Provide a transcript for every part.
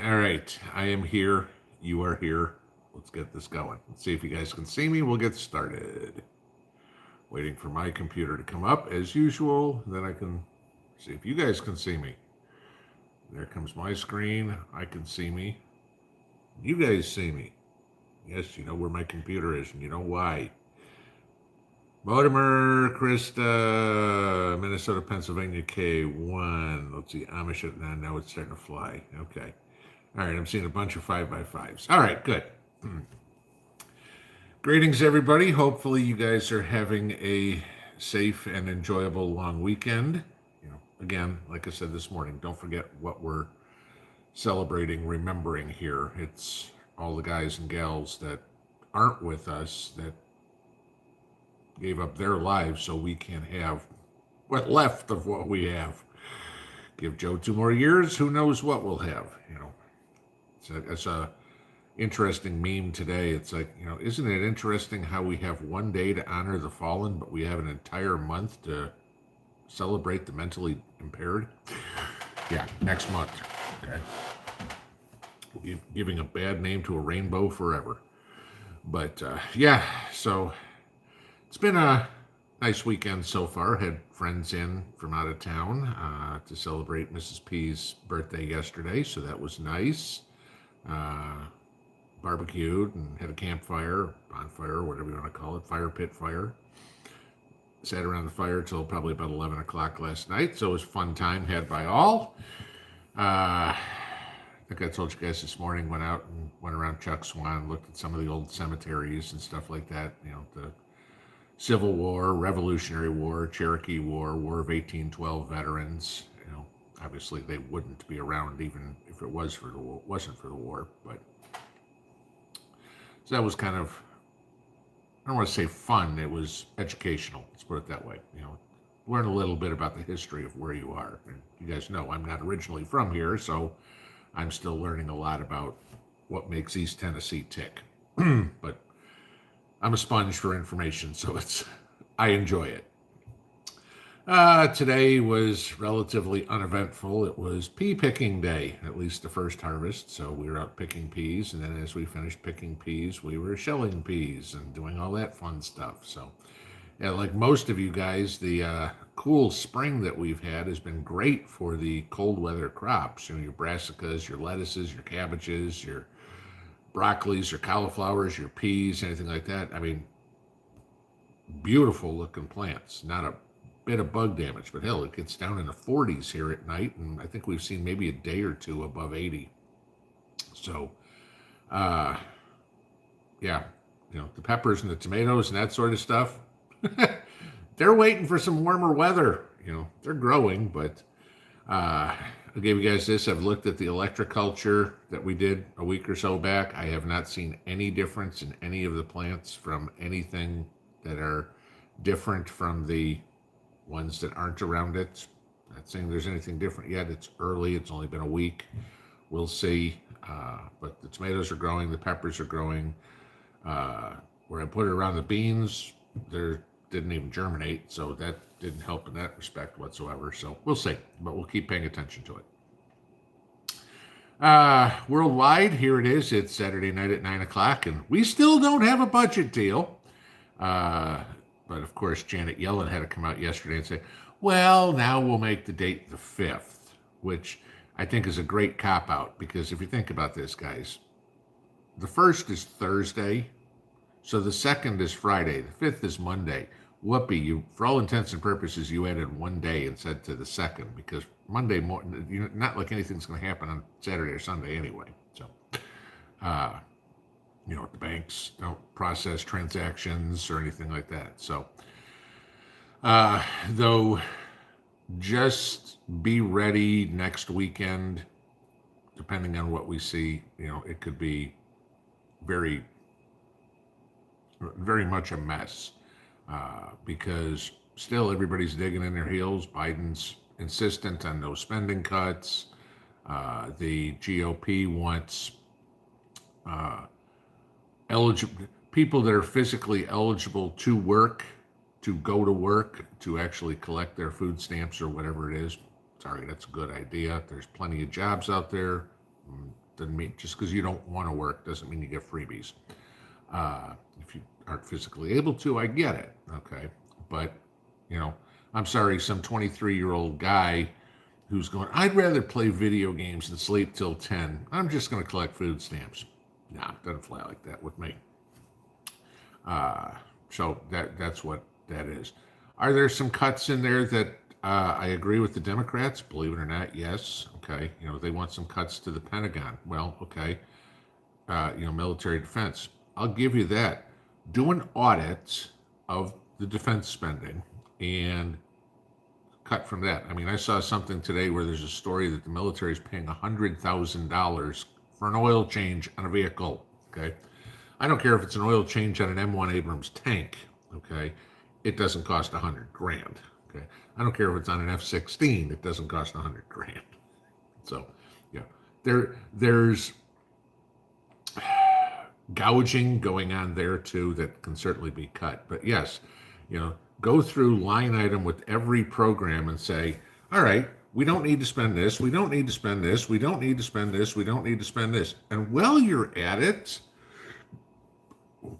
All right, I am here. You are here. Let's get this going. Let's see if you guys can see me. We'll get started. Waiting for my computer to come up as usual. Then I can see if you guys can see me. There comes my screen. I can see me. You guys see me. Yes, you know where my computer is and you know why. Mortimer, Krista, Minnesota, Pennsylvania, K1. Let's see, Amish, now it's starting to fly. Okay. All right, I'm seeing a bunch of 5x5s. All right, good. Greetings, everybody. Hopefully, you guys are having a safe and enjoyable long weekend. Again, like I said this morning, don't forget what we're celebrating, remembering here. It's all the guys and gals that aren't with us that gave up their lives so we can have what left of what we have. Give Joe 2 more years, who knows what we'll have. It's a interesting meme today. It's like, isn't it interesting how we have one day to honor the fallen, but we have an entire month to celebrate the mentally impaired? Yeah, next month. Okay. Giving a bad name to a rainbow forever. But so it's been a nice weekend so far. Had friends in from out of town to celebrate Mrs. P's birthday yesterday, so that was nice. Barbecued and had a campfire, bonfire, whatever you want to call it, fire pit fire. Sat around the fire till probably about 11 o'clock last night, so it was a fun time had by all. I think I told you guys this morning, went around Chuck Swan, looked at some of the old cemeteries and stuff like that, the Civil War, Revolutionary War, Cherokee War, War of 1812 veterans. Obviously they wouldn't be around even if it wasn't for the war, but so that was kind of, I don't want to say fun, it was educational, let's put it that way. Learn a little bit about the history of where you are. And you guys know I'm not originally from here, so I'm still learning a lot about what makes East Tennessee tick. But I'm a sponge for information, so I enjoy it. Today was relatively uneventful. It was pea picking day, at least the first harvest. So we were out picking peas, and then as we finished picking peas, we were shelling peas and doing all that fun stuff. So, yeah, like most of you guys, the cool spring that we've had has been great for the cold weather crops. Your brassicas, your lettuces, your cabbages, your broccolis, your cauliflowers, your peas, anything like that. I mean, beautiful looking plants. Not a bit of bug damage, but hell, it gets down in the 40s here at night, and I think we've seen maybe a day or two above 80. So, the peppers and the tomatoes and that sort of stuff, they're waiting for some warmer weather. They're growing, but I gave you guys this. I've looked at the electroculture that we did a week or so back. I have not seen any difference in any of the plants from anything that are different from the ones that aren't around it. Not saying there's anything different yet. It's early. It's only been a week. We'll see. But the tomatoes are growing. The peppers are growing. Where I put it around the beans, they didn't even germinate. So that didn't help in that respect whatsoever. So we'll see. But we'll keep paying attention to it. Worldwide, here it is. It's Saturday night at 9 o'clock. And we still don't have a budget deal. But of course, Janet Yellen had to come out yesterday and say, well, now we'll make the date the 5th, which I think is a great cop-out, because if you think about this, guys, the 1st is Thursday, so the 2nd is Friday, the 5th is Monday. Whoopee, for all intents and purposes, you added one day and said to the 2nd, because Monday morning, not like anything's going to happen on Saturday or Sunday anyway. So, the banks don't process transactions or anything like that. So, though, just be ready next weekend, depending on what we see. It could be very, very much a mess, because still everybody's digging in their heels. Biden's insistent on no spending cuts. The GOP wants people that are physically eligible to work, to go to work, to actually collect their food stamps or whatever it is. Sorry, that's a good idea. There's plenty of jobs out there. Doesn't mean just because you don't want to work doesn't mean you get freebies. If you aren't physically able to, I get it. Okay. But, I'm sorry, some 23-year-old guy who's going, I'd rather play video games and sleep till 10. I'm just going to collect food stamps. Nah, it doesn't fly like that with me. So that's what that is. Are there some cuts in there that I agree with the Democrats? Believe it or not, yes. Okay. They want some cuts to the Pentagon. Well, okay. Military defense. I'll give you that. Do an audit of the defense spending and cut from that. I mean, I saw something today where there's a story that the military is paying $100,000 for an oil change on a vehicle. Okay. I don't care if it's an oil change on an M1 Abrams tank. Okay. It doesn't cost $100,000. Okay. I don't care if it's on an F-16. It doesn't cost $100,000. So, yeah, there's gouging going on there too that can certainly be cut. But yes, go through line item with every program and say, all right, we don't need to spend this. We don't need to spend this. We don't need to spend this. We don't need to spend this. And while you're at it,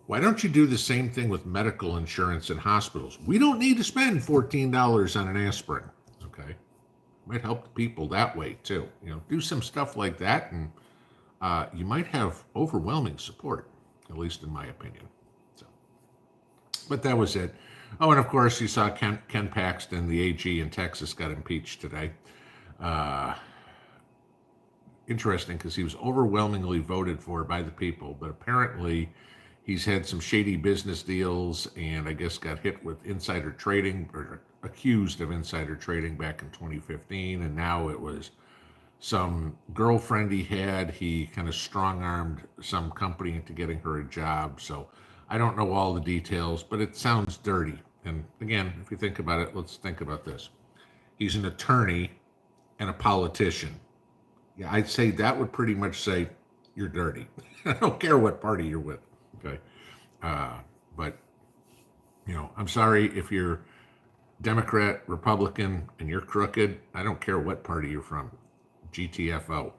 why don't you do the same thing with medical insurance in hospitals? We don't need to spend $14 on an aspirin. Okay. Might help the people that way too. Do some stuff like that, and you might have overwhelming support, at least in my opinion. So, but that was it. Oh, and of course, you saw Ken Paxton, the AG in Texas, got impeached today. Interesting, because he was overwhelmingly voted for by the people, but apparently he's had some shady business deals and I guess got hit with insider trading, or accused of insider trading back in 2015. And now it was some girlfriend he had. He kind of strong-armed some company into getting her a job. So I don't know all the details, but it sounds dirty. And again, if you think about it, let's think about this. He's an attorney and a politician. Yeah, I'd say that would pretty much say you're dirty. I don't care what party you're with. Okay. But, I'm sorry if you're Democrat, Republican, and you're crooked. I don't care what party you're from. GTFO.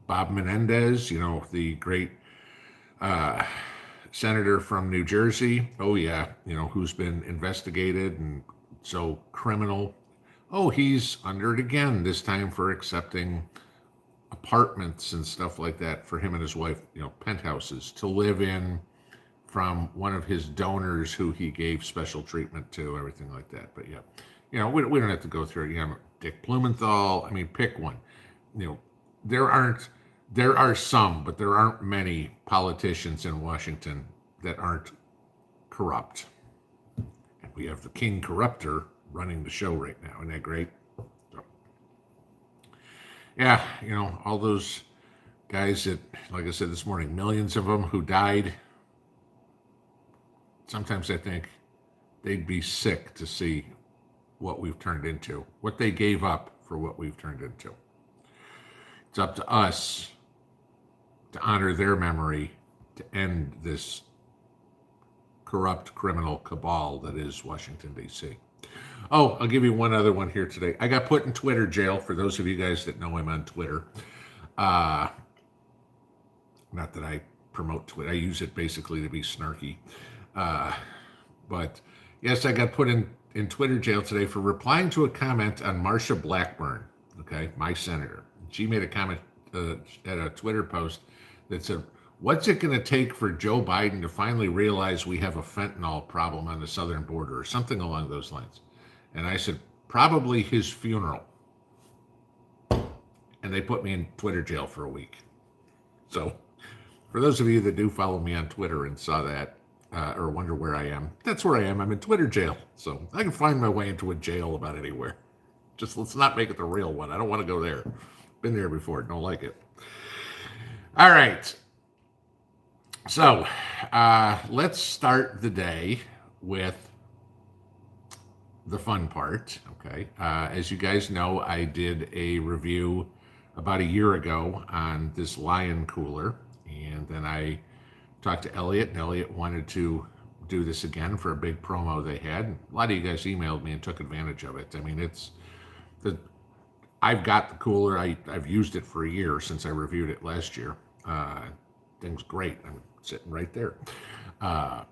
Bob Menendez, the great senator from New Jersey. Oh, yeah. Who's been investigated and so criminal. Oh, he's under it again, this time for accepting apartments and stuff like that for him and his wife, penthouses to live in from one of his donors who he gave special treatment to, everything like that. But yeah, we don't have to go through it. Dick Blumenthal, I mean, pick one. There are some, but there aren't many politicians in Washington that aren't corrupt. And we have the king corrupter running the show right now. Isn't that great? So, yeah, all those guys that, like I said this morning, millions of them who died. Sometimes I think they'd be sick to see what we've turned into, what they gave up for what we've turned into. It's up to us to honor their memory, to end this corrupt criminal cabal that is Washington, D.C. Oh, I'll give you one other one here today. I got put in Twitter jail, for those of you guys that know I'm on Twitter. Not that I promote Twitter. I use it basically to be snarky. But yes, I got put in Twitter jail today for replying to a comment on Marsha Blackburn, okay, my senator. She made a comment at a Twitter post that said, what's it going to take for Joe Biden to finally realize we have a fentanyl problem on the southern border, or something along those lines? And I said, probably his funeral. And they put me in Twitter jail for a week. So for those of you that do follow me on Twitter and saw that, or wonder where I am, that's where I am. I'm in Twitter jail. So I can find my way into a jail about anywhere. Just let's not make it the real one. I don't want to go there. Been there before. Don't like it. All right. So let's start the day with the fun part. Okay. As you guys know, I did a review about a year ago on this Lion cooler. And then I talked to Elliot, and Elliot wanted to do this again for a big promo they had. A lot of you guys emailed me and took advantage of it. I mean, I've got the cooler. I've used it for a year since I reviewed it last year. Thing's great. I'm sitting right there. Uh,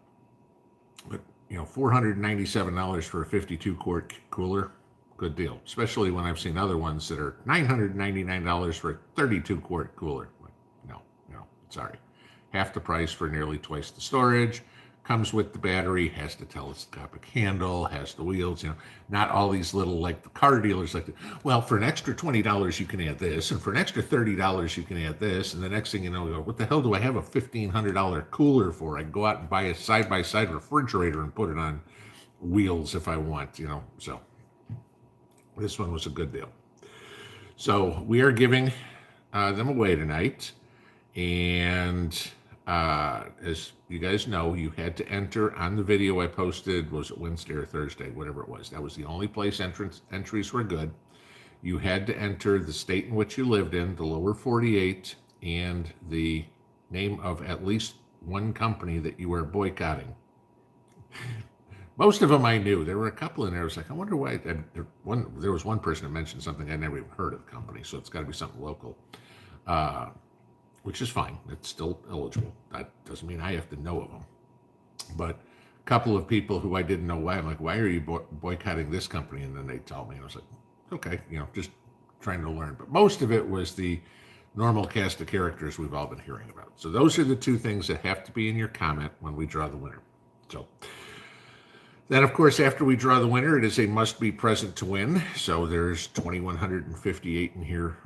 but $497 for a 52 quart cooler, good deal. Especially when I've seen other ones that are $999 for a 32 quart cooler. Like, no, sorry. Half the price for nearly twice the storage. Comes with the battery, has the telescopic handle, has the wheels, not all these little, like the car dealers like, well, for an extra $20 you can add this, and for an extra $30 you can add this, and the next thing you know, you go, what the hell do I have a $1,500 cooler for? I can go out and buy a side-by-side refrigerator and put it on wheels if I want, so this one was a good deal. So we are giving them away tonight, and as you guys know, you had to enter on the video I posted, was it Wednesday or Thursday, whatever it was. That was the only place entries were good. You had to enter the state in which you lived in, the lower 48, and the name of at least one company that you were boycotting. Most of them I knew. There were a couple in there. I was like, I wonder why. There was one person that mentioned something I never even heard of the company, so it's got to be something local. Which is fine. It's still eligible. That doesn't mean I have to know of them. But a couple of people who I didn't know why, I'm like, why are you boycotting this company? And then they told me, and I was like, okay, just trying to learn. But most of it was the normal cast of characters we've all been hearing about. So those are the two things that have to be in your comment when we draw the winner. So then, of course, after we draw the winner, it is a must be present to win. So there's 2,158 in here.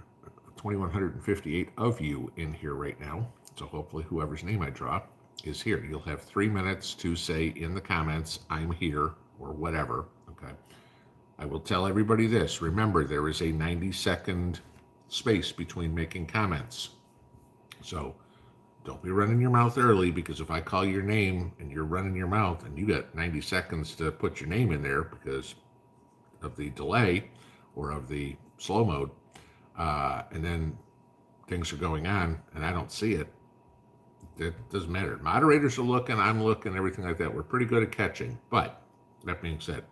2,158 of you in here right now. So hopefully whoever's name I draw is here. You'll have 3 minutes to say in the comments, I'm here, or whatever. Okay. I will tell everybody this. Remember, there is a 90-second space between making comments. So don't be running your mouth early, because if I call your name and you're running your mouth and you got 90 seconds to put your name in there because of the delay or of the slow mode, and then things are going on and I don't see it, it doesn't matter. Moderators are looking, I'm looking, everything like that. We're pretty good at catching. But that being said,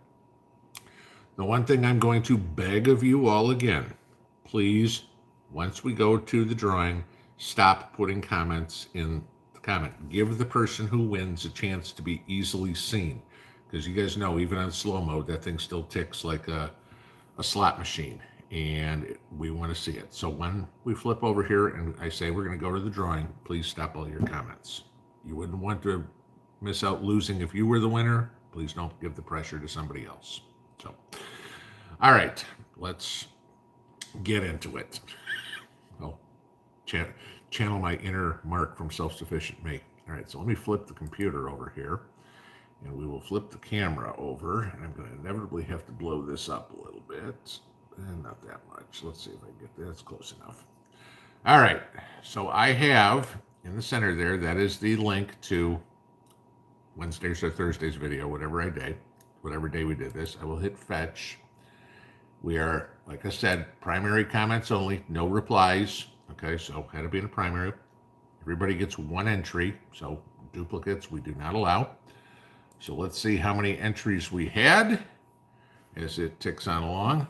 the one thing I'm going to beg of you all again, please, once we go to the drawing, stop putting comments in the comment. Give the person who wins a chance to be easily seen. Because you guys know, even on slow mode, that thing still ticks like a slot machine. And we want to see it. So when we flip over here and I say we're going to go to the drawing, please stop all your comments. You wouldn't want to miss out losing if you were the winner. Please don't give the pressure to somebody else. So, all right, let's get into it. I'll channel my inner Mark from Self-Sufficient Me. All right, so let me flip the computer over here, and we will flip the camera over, and I'm going to inevitably have to blow this up a little bit. And not that much. Let's see if I can get that. That's close enough. All right. So I have in the center there, that is the link to Wednesday's or Thursday's video, whatever day we did this. I will hit fetch. We are, like I said, primary comments only, no replies. Okay, so had to be in a primary. Everybody gets one entry, so duplicates we do not allow. So let's see how many entries we had as it ticks on along.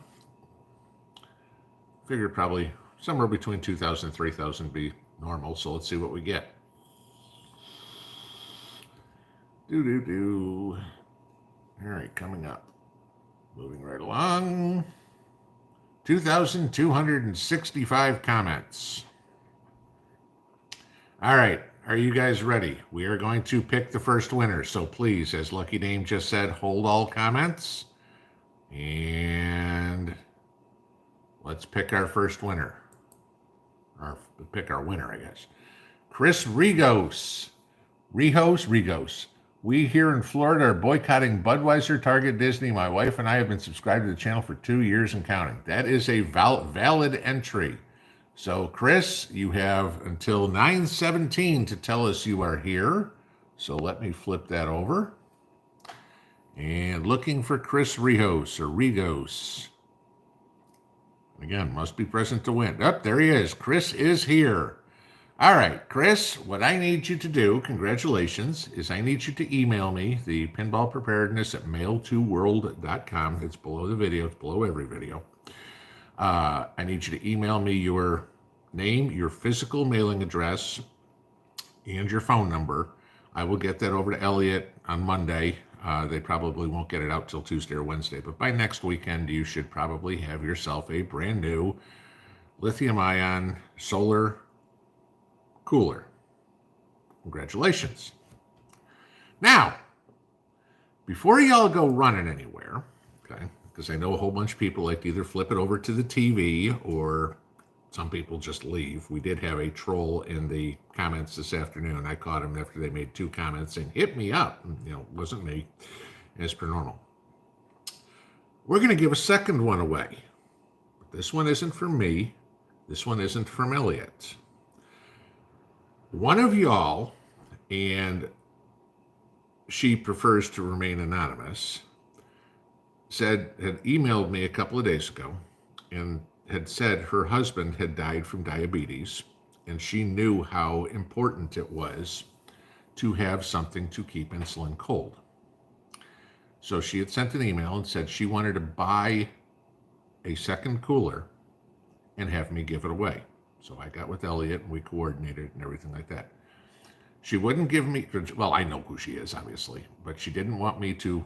Figured probably somewhere between 2,000 and 3,000 be normal, so let's see what we get. All right, coming up. Moving right along. 2,265 comments. All right, are you guys ready? We are going to pick the first winner, so please, as Lucky Dame just said, hold all comments. And let's pick our first winner. Or pick our winner, I guess. Chris Rigos. Rigos. We here in Florida are boycotting Budweiser, Target, Disney. My wife and I have been subscribed to the channel for 2 years and counting. That is a valid entry. So, Chris, you have until 9/17 to tell us you are here. So let me flip that over. And looking for Chris Rigos. Again, must be present to win. Oh, there he is. Chris is here. All right, Chris, what I need you to do, congratulations, is I need you to email me, the Pinball Preparedness at mail2world.com. It's below the video. It's below every video. I need you to email me your name, your physical mailing address, and your phone number. I will get that over to Elliot on Monday. They probably won't get it out till Tuesday or Wednesday, but by next weekend, you should probably have yourself a brand new lithium-ion solar cooler. Congratulations. Now, before y'all go running anywhere, okay, because I know a whole bunch of people like to either flip it over to the TV or some people just leave. We did have a troll in the comments this afternoon. I caught him after they made 2 comments saying, hit me up. You know, it wasn't me, as per normal. We're going to give a second one away. This one isn't from me. This one isn't from Elliot. One of y'all, and she prefers to remain anonymous, had emailed me a couple of days ago and had said her husband had died from diabetes, and she knew how important it was to have something to keep insulin cold. So she had sent an email and said she wanted to buy a second cooler and have me give it away. So I got with Elliot and we coordinated and everything like that. She wouldn't give me, well, I know who she is, obviously, but she didn't want me to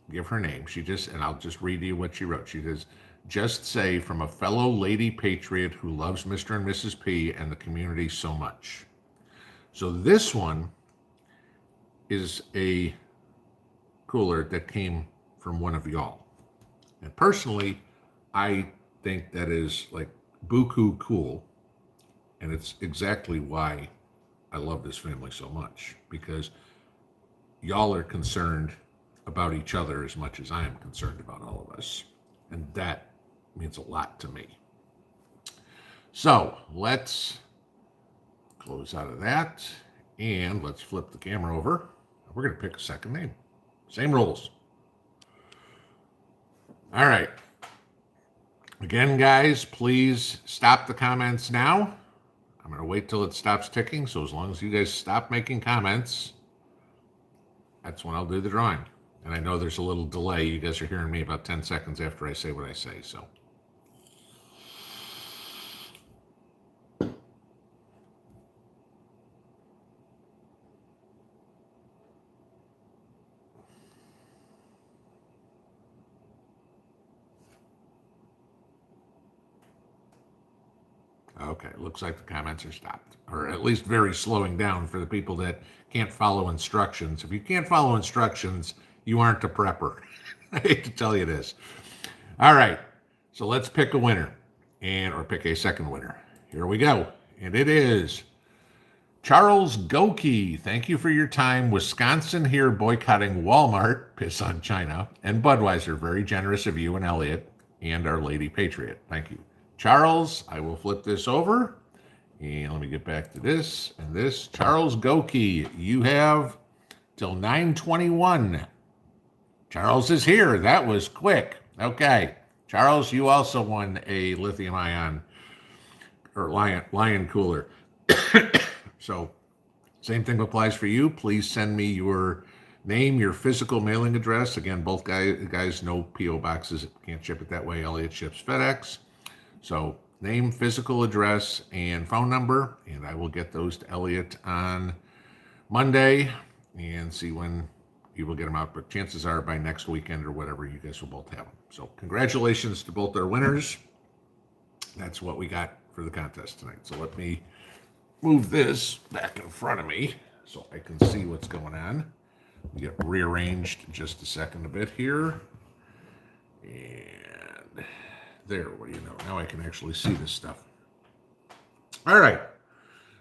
give her name. She just, and I'll just read you what she wrote. She says, just say from a fellow lady patriot who loves Mr. and Mrs. P and the community so much. So this one is a cooler that came from one of y'all. And personally, I think that is like buku cool. And it's exactly why I love this family so much, because y'all are concerned about each other as much as I am concerned about all of us. And that means a lot to me. So let's close out of that and let's flip the camera over. We're going to pick a second name. Same rules. All right. Again, guys, please stop the comments now. I'm going to wait till it stops ticking. So as long as you guys stop making comments, that's when I'll do the drawing. And I know there's a little delay. You guys are hearing me about 10 seconds after I say what I say. So. Okay, looks like the comments are stopped, or at least very slowing down for the people that can't follow instructions. If you can't follow instructions, you aren't a prepper. I hate to tell you this. All right, so let's pick a winner, or pick a second winner. Here we go, and it is Charles Goki. Thank you for your time. Wisconsin here boycotting Walmart, piss on China, and Budweiser. Very generous of you and Elliot and Our Lady Patriot. Thank you. Charles, I will flip this over, and let me get back to this and this. Charles Goki, you have till 9:21. Charles is here. That was quick. Okay. Charles, you also won a lithium-ion or lion cooler. So same thing applies for you. Please send me your name, your physical mailing address. Again, both guys know P.O. boxes. Can't ship it that way. Elliot ships FedEx. So name, physical address, and phone number, and I will get those to Elliot on Monday and see when he will get them out. But chances are by next weekend or whatever, you guys will both have them. So congratulations to both our winners. That's what we got for the contest tonight. So let me move this back in front of me so I can see what's going on. We get rearranged just a second a bit here. And there, what do you know? Now I can actually see this stuff. All right.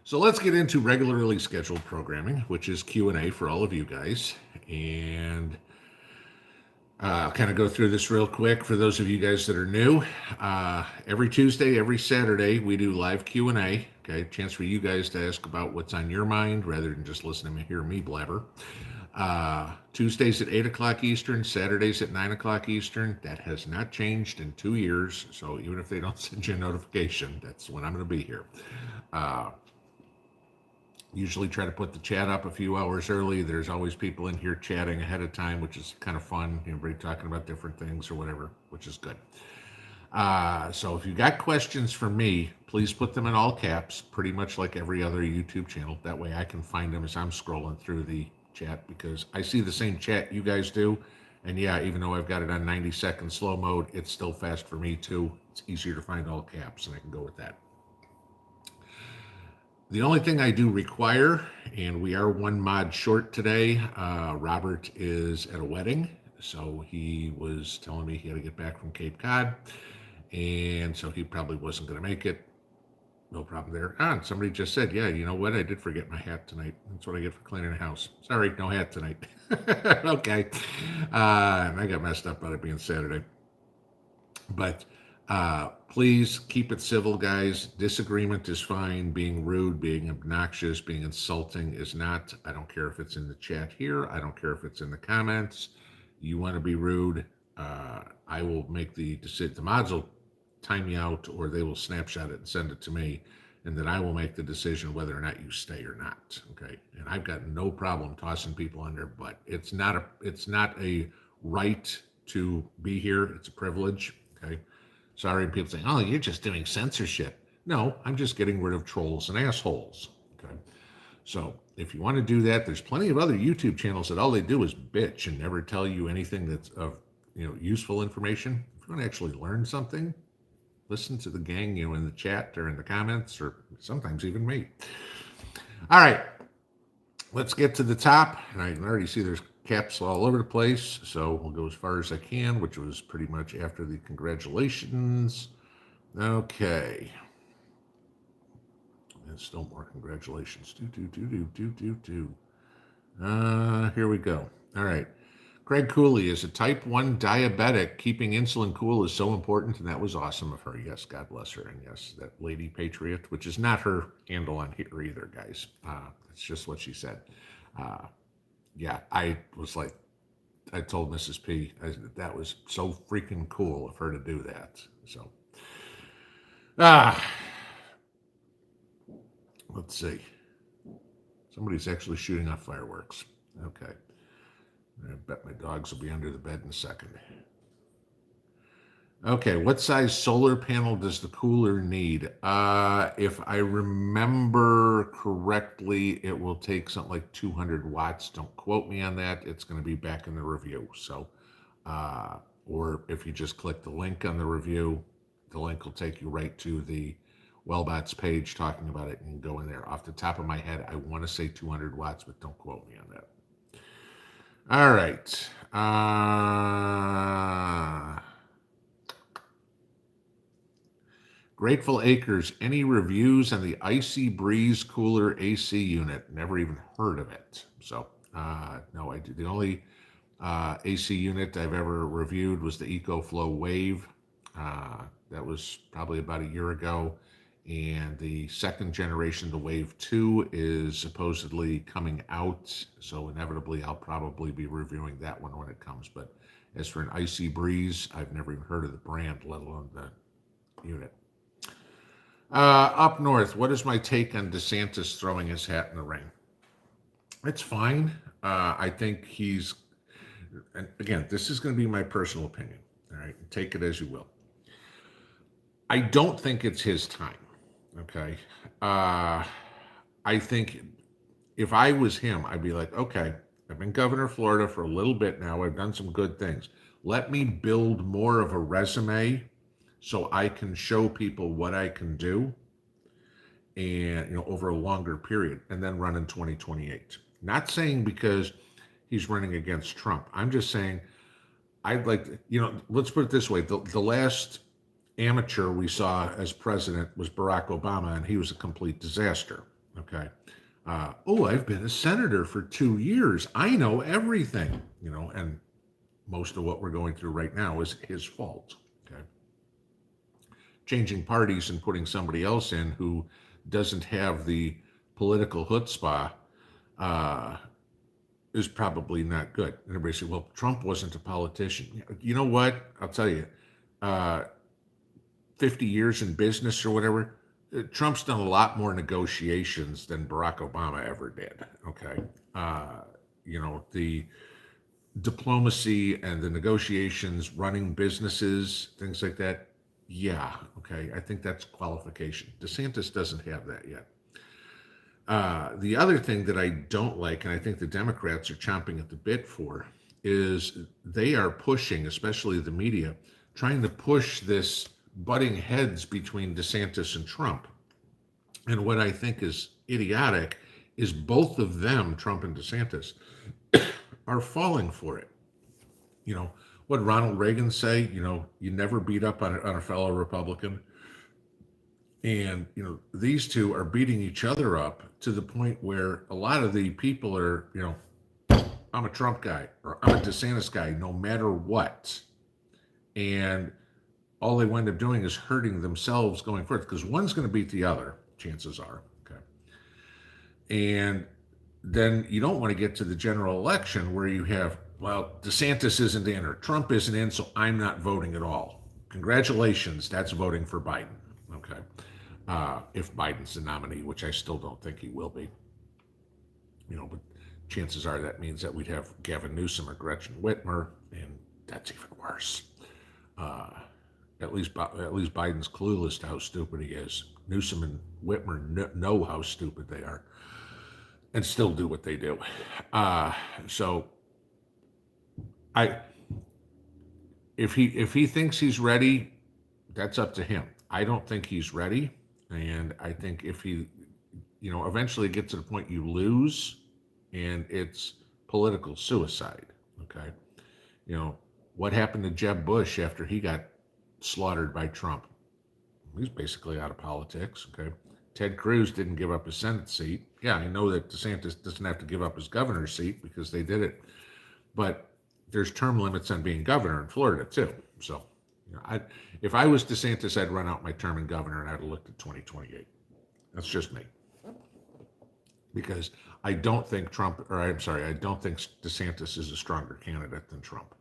So let's get into regularly scheduled programming, which is Q&A for all of you guys. And I'll kind of go through this real quick for those of you guys that are new. Every Tuesday, every Saturday, we do live Q&A. Okay, chance for you guys to ask about what's on your mind rather than just listening to hear me blabber. Tuesdays at 8 o'clock Eastern, Saturdays at 9 o'clock Eastern. That has not changed in 2 years. So even if they don't send you a notification, that's when I'm going to be here. Usually try to put the chat up a few hours early. There's always people in here chatting ahead of time, which is kind of fun. Everybody talking about different things or whatever, which is good. So if you got questions for me, please put them in all caps, pretty much like every other YouTube channel. That way I can find them as I'm scrolling through the chat, because I see the same chat you guys do. And yeah, even though I've got it on 90-second slow mode, it's still fast for me too. It's easier to find all caps, and I can go with that. The only thing I do require, and we are one mod short today, Robert is at a wedding. So he was telling me he had to get back from Cape Cod. And so he probably wasn't going to make it. No problem there. And somebody just said, yeah, you know what? I did forget my hat tonight. That's what I get for cleaning the house. Sorry, no hat tonight. Okay. And I got messed up about it being Saturday. But please keep it civil, guys. Disagreement is fine. Being rude, being obnoxious, being insulting is not. I don't care if it's in the chat here. I don't care if it's in the comments. You want to be rude, I will make the decision. The mods will time you out, or they will snapshot it and send it to me, and then I will make the decision whether or not you stay or not. Okay, and I've got no problem tossing people on their butt. It's not a right to be here. It's a privilege. Okay, sorry, people saying, "Oh, you're just doing censorship." No, I'm just getting rid of trolls and assholes. Okay, so if you want to do that, there's plenty of other YouTube channels that all they do is bitch and never tell you anything that's of useful information. If you want to actually learn something, listen to the gang, in the chat or in the comments, or sometimes even me. All right, let's get to the top. And I can already see there's caps all over the place, so we'll go as far as I can, which was pretty much after the congratulations. Okay. And still more congratulations. Here we go. All right. Craig Cooley is a type 1 diabetic. Keeping insulin cool is so important, and that was awesome of her. Yes, God bless her. And yes, that Lady Patriot, which is not her handle on here either, guys. It's just what she said. Yeah, I was like, I told Mrs. P, that was so freaking cool of her to do that. So, let's see. Somebody's actually shooting off fireworks. Okay. I bet my dogs will be under the bed in a second. Okay, what size solar panel does the cooler need? If I remember correctly, it will take something like 200 watts. Don't quote me on that. It's going to be back in the review. So, or if you just click the link on the review, the link will take you right to the Wellbots page talking about it, and you can go in there. Off the top of my head, I want to say 200 watts, but don't quote me on that. All right. Grateful Acres, any reviews on the Icy Breeze Cooler AC unit? Never even heard of it. So, no, I did. The only AC unit I've ever reviewed was the EcoFlow Wave. That was probably about a year ago. And the second generation, the Wave 2, is supposedly coming out. So inevitably, I'll probably be reviewing that one when it comes. But as for an Icy Breeze, I've never even heard of the brand, let alone the unit. Up north, what is my take on DeSantis throwing his hat in the ring? It's fine. I think he's, and again, this is going to be my personal opinion. All right, take it as you will. I don't think it's his time. Okay. I think if I was him, I'd be like, okay, I've been governor of Florida for a little bit now. I've done some good things. Let me build more of a resume so I can show people what I can do, and over a longer period, and then run in 2028. Not saying because he's running against Trump. I'm just saying I'd like to, let's put it this way. The last amateur we saw as president was Barack Obama, and he was a complete disaster. Okay. I've been a senator for 2 years. I know everything, and most of what we're going through right now is his fault. Okay. Changing parties and putting somebody else in who doesn't have the political chutzpah is probably not good. And everybody said, well, Trump wasn't a politician. You know what? I'll tell you, 50 years in business or whatever, Trump's done a lot more negotiations than Barack Obama ever did. Okay. The diplomacy and the negotiations, running businesses, things like that. Yeah, okay. I think that's qualification. DeSantis doesn't have that yet. The other thing that I don't like, and I think the Democrats are chomping at the bit for, is they are pushing, especially the media, trying to push this butting heads between DeSantis and Trump. And what I think is idiotic is both of them, Trump and DeSantis, are falling for it. You know, what Ronald Reagan say, you never beat up on a fellow Republican. And, these two are beating each other up to the point where a lot of the people are, I'm a Trump guy or I'm a DeSantis guy, no matter what. And all they wind up doing is hurting themselves going forward because one's going to beat the other, chances are. Okay. And then you don't want to get to the general election where you have, well, DeSantis isn't in or Trump isn't in, so I'm not voting at all. Congratulations, that's voting for Biden. Okay. If Biden's the nominee, which I still don't think he will be. But chances are that means that we'd have Gavin Newsom or Gretchen Whitmer, and that's even worse. At least Biden's clueless to how stupid he is. Newsom and Whitmer know how stupid they are, and still do what they do. So, if he thinks he's ready, that's up to him. I don't think he's ready, and I think if he, eventually get to the point you lose, and it's political suicide. Okay, what happened to Jeb Bush after he got slaughtered by Trump? He's basically out of politics. Okay, Ted Cruz didn't give up his Senate seat. Yeah, I know that DeSantis doesn't have to give up his governor's seat because they did it, but there's term limits on being governor in Florida too. So, if I was DeSantis, I'd run out my term in governor and I'd have looked at 2028. That's just me. Because I don't think I don't think DeSantis is a stronger candidate than Trump.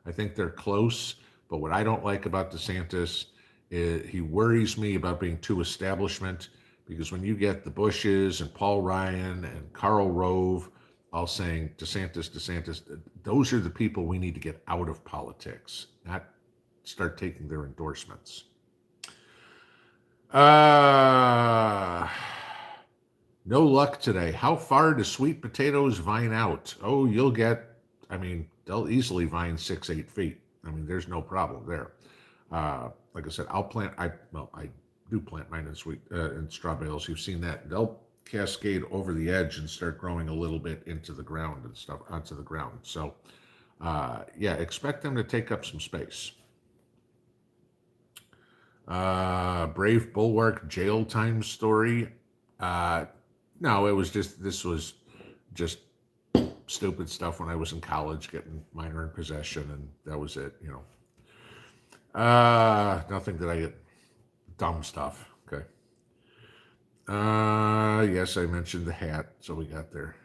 I think they're close, but what I don't like about DeSantis is he worries me about being too establishment, because when you get the Bushes and Paul Ryan and Karl Rove all saying DeSantis, those are the people we need to get out of politics, not start taking their endorsements. No luck today. How far do sweet potatoes vine out? Oh, they'll easily vine 6-8 feet. There's no problem there. Like I said, I do plant mine in straw bales. You've seen that. They'll cascade over the edge and start growing a little bit into the ground and stuff, onto the ground. So, expect them to take up some space. Brave Bulwark jail time story. No, this was just stupid stuff when I was in college, getting minor in possession, and that was it, Nothing that I get dumb stuff. Okay. Yes, I mentioned the hat, so we got there.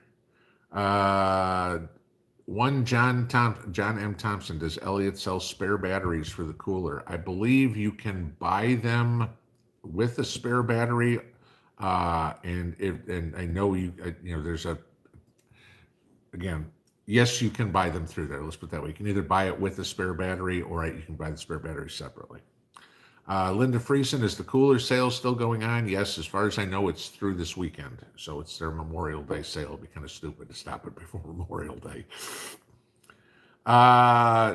One John M. Thompson, does Elliott sell spare batteries for the cooler? I believe you can buy them with a spare battery. And I know there's yes, you can buy them through there. Let's put it that way. You can either buy it with a spare battery or you can buy the spare battery separately. Linda Friesen, is the cooler sale still going on? Yes, as far as I know, it's through this weekend. So it's their Memorial Day sale. It'd be kind of stupid to stop it before Memorial Day.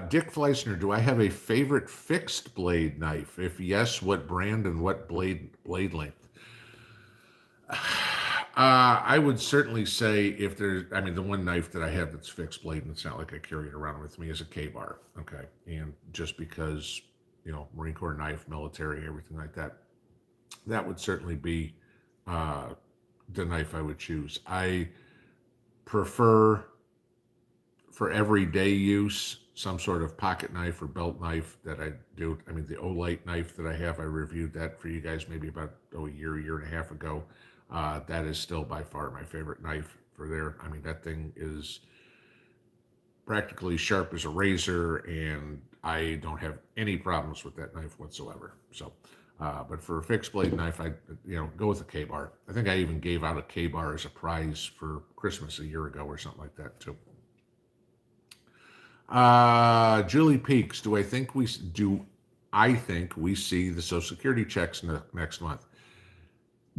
Dick Fleisner, do I have a favorite fixed blade knife? If yes, what brand and what blade length? I would certainly say if there's, the one knife that I have that's fixed blade, and it's not like I carry it around with me, is a K-bar. Okay. And just because, Marine Corps knife, military, everything like that, that would certainly be the knife I would choose. I prefer, for everyday use, some sort of pocket knife or belt knife that I do. The Olight knife that I have, I reviewed that for you guys maybe about a year and a half ago. That is still by far my favorite knife for there. That thing is practically sharp as a razor, and I don't have any problems with that knife whatsoever. So, but for a fixed blade knife, I go with a K-bar. I think I even gave out a K-bar as a prize for Christmas a year ago or something like that too. Julie Peaks, do I think we do I think we see the Social Security checks next month,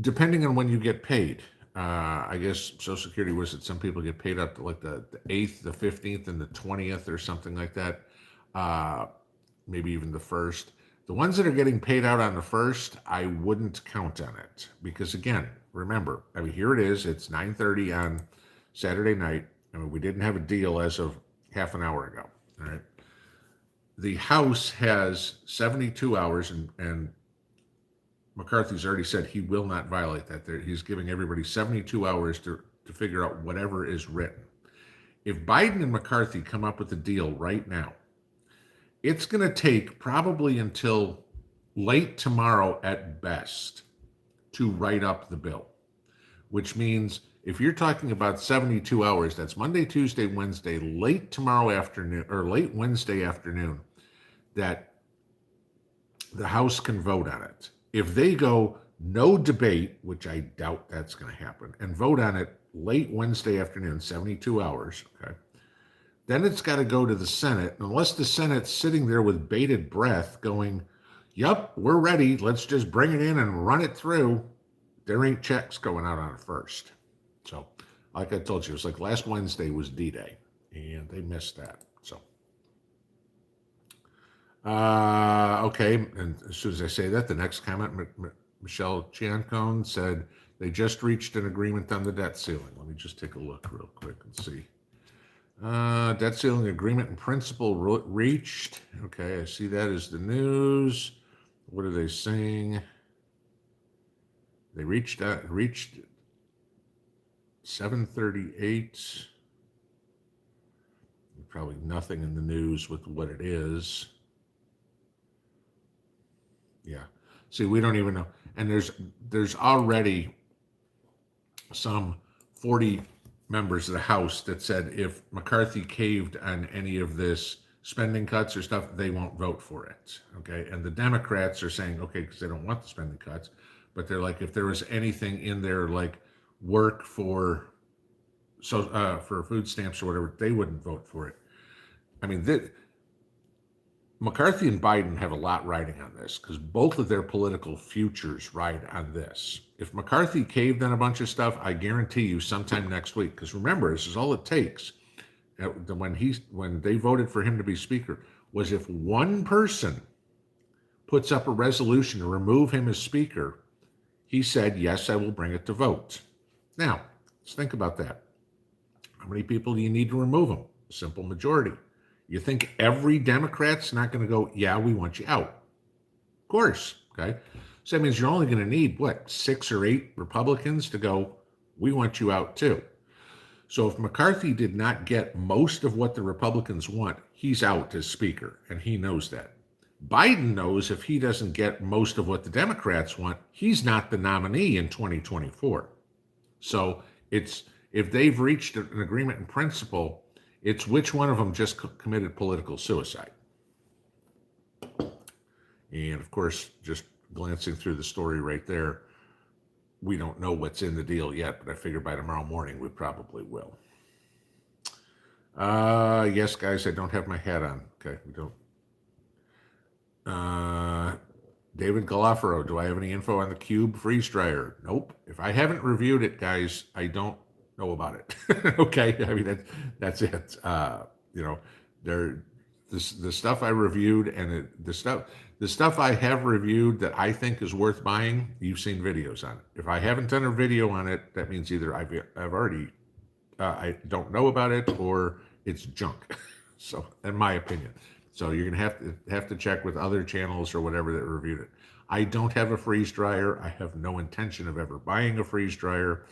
depending on when you get paid. I guess Social Security was that some people get paid up to like the 8th, the 15th, and the 20th or something like that. Uh, Maybe even the 1st. The ones that are getting paid out on the 1st, I wouldn't count on it because again, remember, I mean, here it is. It's 9:30 on Saturday night. I mean, we didn't have a deal as of half an hour ago. All right. The House has 72 hours, and McCarthy's already said he will not violate that. He's giving everybody 72 hours to figure out whatever is written. If Biden and McCarthy come up with a deal right now, it's going to take probably until late tomorrow at best to write up the bill, which means if you're talking about 72 hours, that's Monday, Tuesday, Wednesday, late tomorrow afternoon or late Wednesday afternoon, that the House can vote on it. If they go no debate, which I doubt that's going to happen, and vote on it late Wednesday afternoon, 72 hours, okay, then it's got to go to the Senate, unless the Senate's sitting there with bated breath going, yep, we're ready. Let's just bring it in and run it through. There ain't checks going out on it first. So, like I told you, it was like last Wednesday was D-Day, and they missed that. So, okay, and as soon as I say that, the next comment, Michelle Chiancone said they just reached an agreement on the debt ceiling. Let me just take a look real quick and see. Debt ceiling agreement in principle reached. Okay, I see that as the news. What are they saying? They reached 7:38. Probably nothing in the news with what it is. Yeah. See, we don't even know. And there's already some 40 members of the House that said if McCarthy caved on any of this spending cuts or stuff, they won't vote for it. Okay. And the Democrats are saying, okay, because they don't want the spending cuts, but they're like, if there was anything in there like work for food stamps or whatever, they wouldn't vote for it. I mean, McCarthy and Biden have a lot riding on this because both of their political futures ride on this. If McCarthy caved on a bunch of stuff, I guarantee you sometime next week, because remember, this is all it takes. When they voted for him to be speaker, was if one person puts up a resolution to remove him as speaker, he said, yes, I will bring it to vote. Now, let's think about that. How many people do you need to remove him? A simple majority. You think every Democrat's not going to go, yeah, we want you out? Of course, okay? So that means you're only going to need, 6 or 8 Republicans to go, we want you out too. So if McCarthy did not get most of what the Republicans want, he's out as speaker, and he knows that. Biden knows if he doesn't get most of what the Democrats want, he's not the nominee in 2024. So if they've reached an agreement in principle, it's which one of them just committed political suicide. And of course, just glancing through the story right there, we don't know what's in the deal yet, but I figure by tomorrow morning we probably will. Yes, guys, I don't have my hat on. Okay, we don't. David Galafaro, do I have any info on the Cube freeze dryer? Nope. If I haven't reviewed it, guys, I don't know about it. Okay, I mean that's it. The stuff I reviewed and the stuff I have reviewed that I think is worth buying, you've seen videos on it. If I haven't done a video on it, that means either I've already I don't know about it or it's junk. So, in my opinion, so you're gonna have to check with other channels or whatever that reviewed it. I don't have a freeze dryer. I have no intention of ever buying a freeze dryer.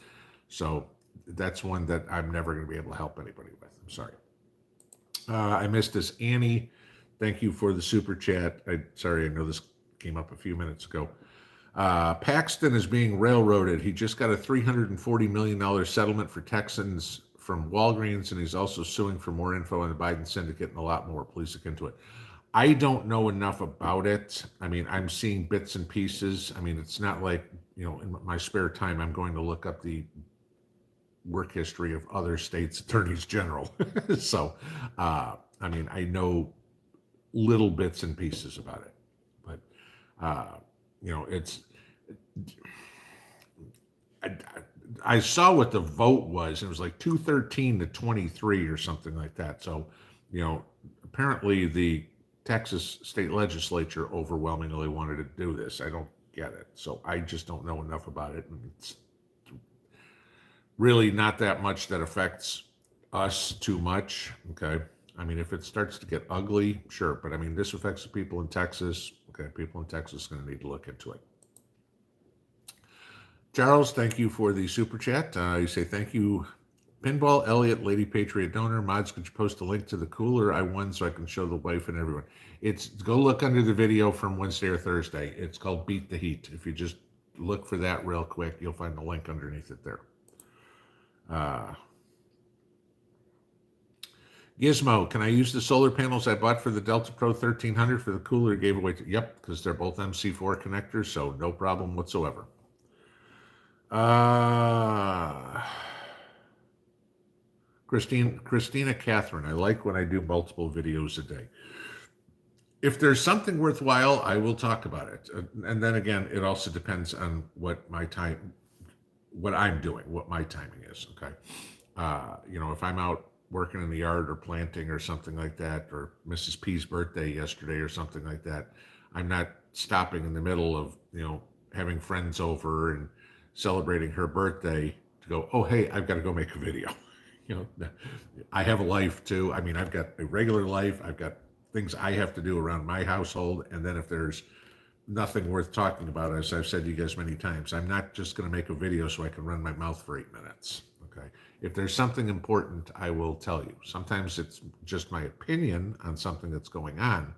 So that's one that I'm never going to be able to help anybody with. I'm sorry. I missed this. Annie, thank you for the super chat. Sorry, I know this came up a few minutes ago. Paxton is being railroaded. He just got a $340 million settlement for Texans from Walgreens, and he's also suing for more info on the Biden syndicate and a lot more. Please look into it. I don't know enough about it. I mean, I'm seeing bits and pieces. I mean, it's not like, in my spare time, I'm going to look up the work history of other states' attorneys general. So, I mean, I know little bits and pieces about it. You know, it's I, I saw what the vote was. It was like 213 to 23 or something like that. So, you know, apparently the Texas state legislature overwhelmingly wanted to do this. I don't get it. So I just don't know enough about it. And it's really not that much that affects us too much. Okay. I mean, if it starts to get ugly, sure. But I mean, this affects the people in Texas. Okay. People in Texas are going to need to look into it. Charles, thank you for the super chat. You say thank you, Pinball, Elliot, Lady Patriot Donor. Mods, could you post a link to the cooler I won so I can show the wife and everyone? It's go look under the video from Wednesday or Thursday. It's called Beat the Heat. If you just look for that real quick, you'll find the link underneath it there. Gizmo, can I use the solar panels I bought for the Delta Pro 1300 for the cooler I gave away? Yep, because they're both MC4 connectors, so no problem whatsoever. Christina Catherine, I like when I do multiple videos a day. If there's something worthwhile, I will talk about it. And then again, it also depends on what I'm doing, what my timing is. Okay. You know, if I'm out working in the yard or planting or something like that, or Mrs. P's birthday yesterday or something like that, I'm not stopping in the middle of, you know, having friends over and celebrating her birthday to go, oh, hey, I've got to go make a video. You know, I have a life too. I mean, I've got a regular life. I've got things I have to do around my household. And then if there's nothing worth talking about, as I've said to you guys many times, I'm not just going to make a video so I can run my mouth for 8 minutes. Okay. If there's something important, I will tell you. Sometimes it's just my opinion on something that's going on.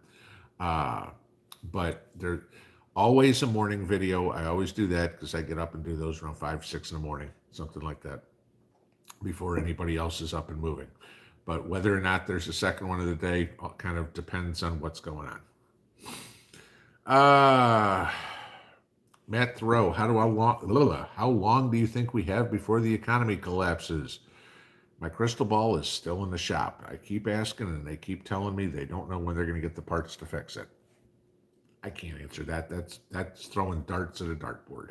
But there always a morning video. I always do that because I get up and do those around 5, 6 in the morning, something like that, before anybody else is up and moving. But whether or not there's a second one of the day kind of depends on what's going on. Matt Thoreau, how long do you think we have before the economy collapses? My crystal ball is still in the shop. I keep asking and they keep telling me they don't know when they're going to get the parts to fix it. I can't answer that. That's throwing darts at a dartboard.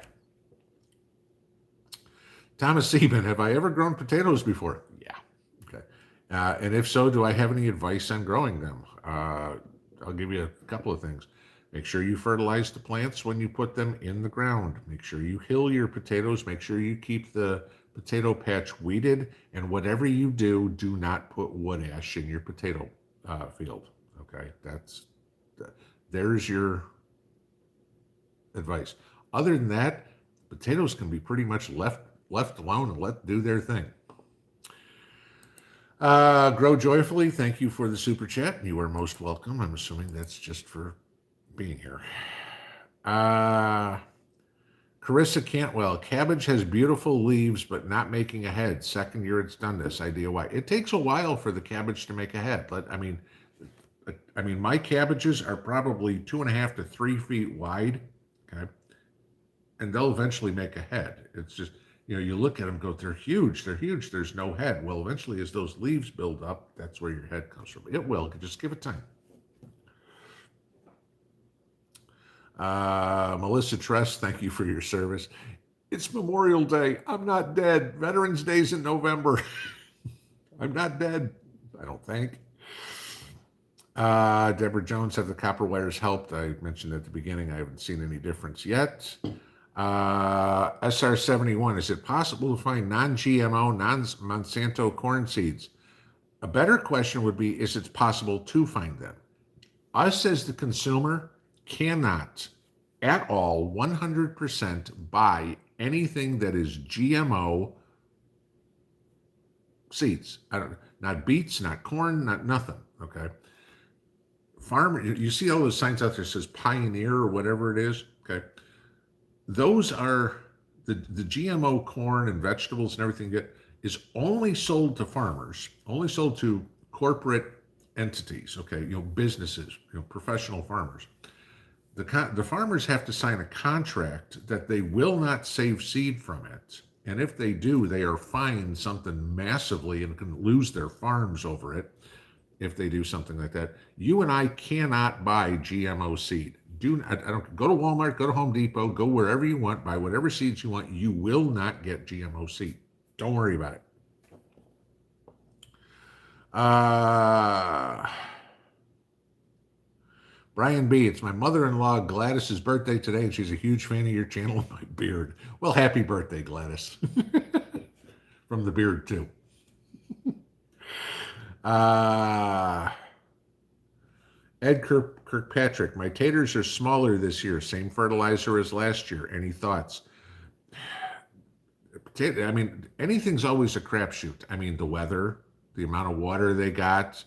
Thomas Sieben, have I ever grown potatoes before? Yeah. Okay. And if so, do I have any advice on growing them? I'll give you a couple of things. Make sure you fertilize the plants when you put them in the ground. Make sure you hill your potatoes. Make sure you keep the potato patch weeded. And whatever you do, do not put wood ash in your potato field. Okay, there's your advice. Other than that, potatoes can be pretty much left alone and let do their thing. Grow Joyfully, thank you for the super chat. You are most welcome. I'm assuming that's just for being here. Carissa Cantwell, cabbage has beautiful leaves, but not making a head. Second year it's done this. Idea why? It takes a while for the cabbage to make a head. But I mean, my cabbages are probably 2.5 to 3 feet wide. Okay. And they'll eventually make a head. It's just, you look at them, go, they're huge. There's no head. Well, eventually as those leaves build up, that's where your head comes from. It will. Just give it time. Melissa Tress, thank you for your service. It's Memorial Day. I'm not dead. Veterans Day's in November. I'm not dead, I don't think. Deborah Jones, have the copper wires helped? I mentioned at the beginning, I haven't seen any difference yet. SR71, is it possible to find non-GMO, non-Monsanto corn seeds? A better question would be, is it possible to find them? Us as the consumer cannot at all 100% buy anything that is GMO seeds. Not beets, not corn, not nothing. Okay. Farmer, you see all those signs out there that says Pioneer or whatever it is. Okay. Those are the GMO corn and vegetables and everything is only sold to farmers, only sold to corporate entities. Okay. Businesses, professional farmers. The farmers have to sign a contract that they will not save seed from it. And if they do, they are fined something massively and can lose their farms over it if they do something like that. You and I cannot buy GMO seed. I don't go to Walmart, go to Home Depot, go wherever you want, buy whatever seeds you want. You will not get GMO seed. Don't worry about it. Uh, Brian B., it's my mother-in-law Gladys's birthday today, and she's a huge fan of your channel and my beard. Well, happy birthday, Gladys. From the beard, too. Uh, Ed Kirkpatrick, my taters are smaller this year. Same fertilizer as last year. Any thoughts? I mean, anything's always a crapshoot. I mean, the weather, the amount of water they got,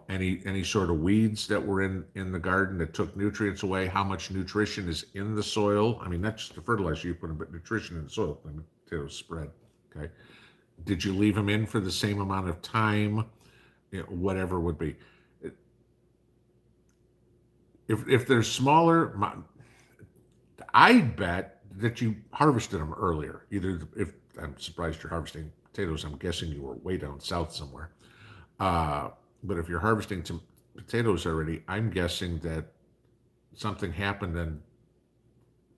any sort of weeds that were in the garden that took nutrients away, how much nutrition is in the soil. I mean, not just the fertilizer you put in, but nutrition in the soil. I mean, potatoes spread. Okay. Did you leave them in for the same amount of time? Whatever would be. If they're smaller, I'd bet that you harvested them earlier. Either if I'm surprised you're harvesting potatoes, I'm guessing you were way down south somewhere. But if you're harvesting some potatoes already, I'm guessing that something happened and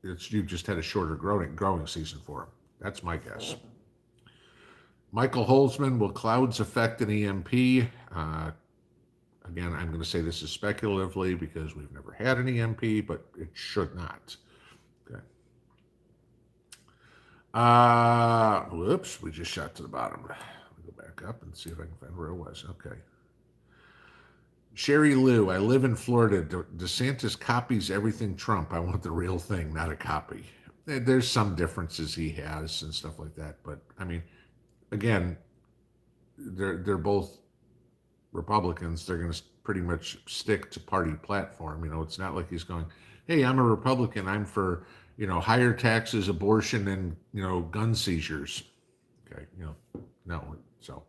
you just had a shorter growing season for them. That's my guess. Michael Holzman, will clouds affect an EMP? Again, I'm going to say this is speculatively because we've never had an EMP, but it should not. Okay. Whoops, we just shot to the bottom. Let me go back up and see if I can find where it was. Okay. Sherry Lou, I live in Florida. DeSantis copies everything Trump. I want the real thing, not a copy. There's some differences he has and stuff like that, but I mean, again, they're both Republicans. They're going to pretty much stick to party platform. It's not like he's going, hey, I'm a Republican. I'm for, higher taxes, abortion, and, gun seizures. Okay. No. So,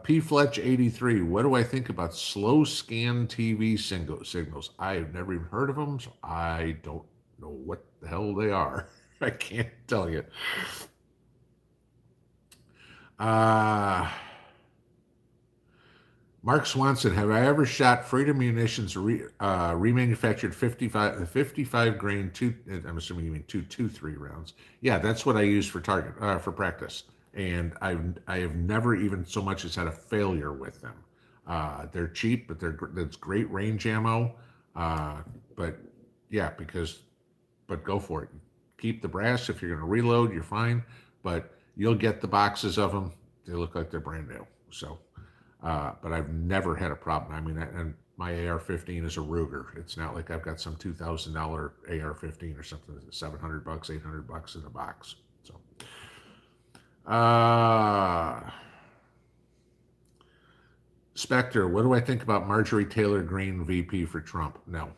P Fletch 83. What do I think about slow scan TV signals? I've never even heard of them, so I don't know what the hell they are. I can't tell you. Mark Swanson, have I ever shot Freedom Munitions remanufactured 55 grain I'm assuming you mean 223 rounds. Yeah, that's what I use for for practice. And I have never even so much as had a failure with them. They're cheap, but that's great range ammo. But yeah, but go for it. Keep the brass. If you're going to reload, you're fine. But you'll get the boxes of them. They look like they're brand new. So, but I've never had a problem. I mean, and my AR-15 is a Ruger. It's not like I've got some $2,000 AR-15 or something. $700, $800 in a box. So, Spectre, what do I think about Marjorie Taylor Greene VP for Trump? No.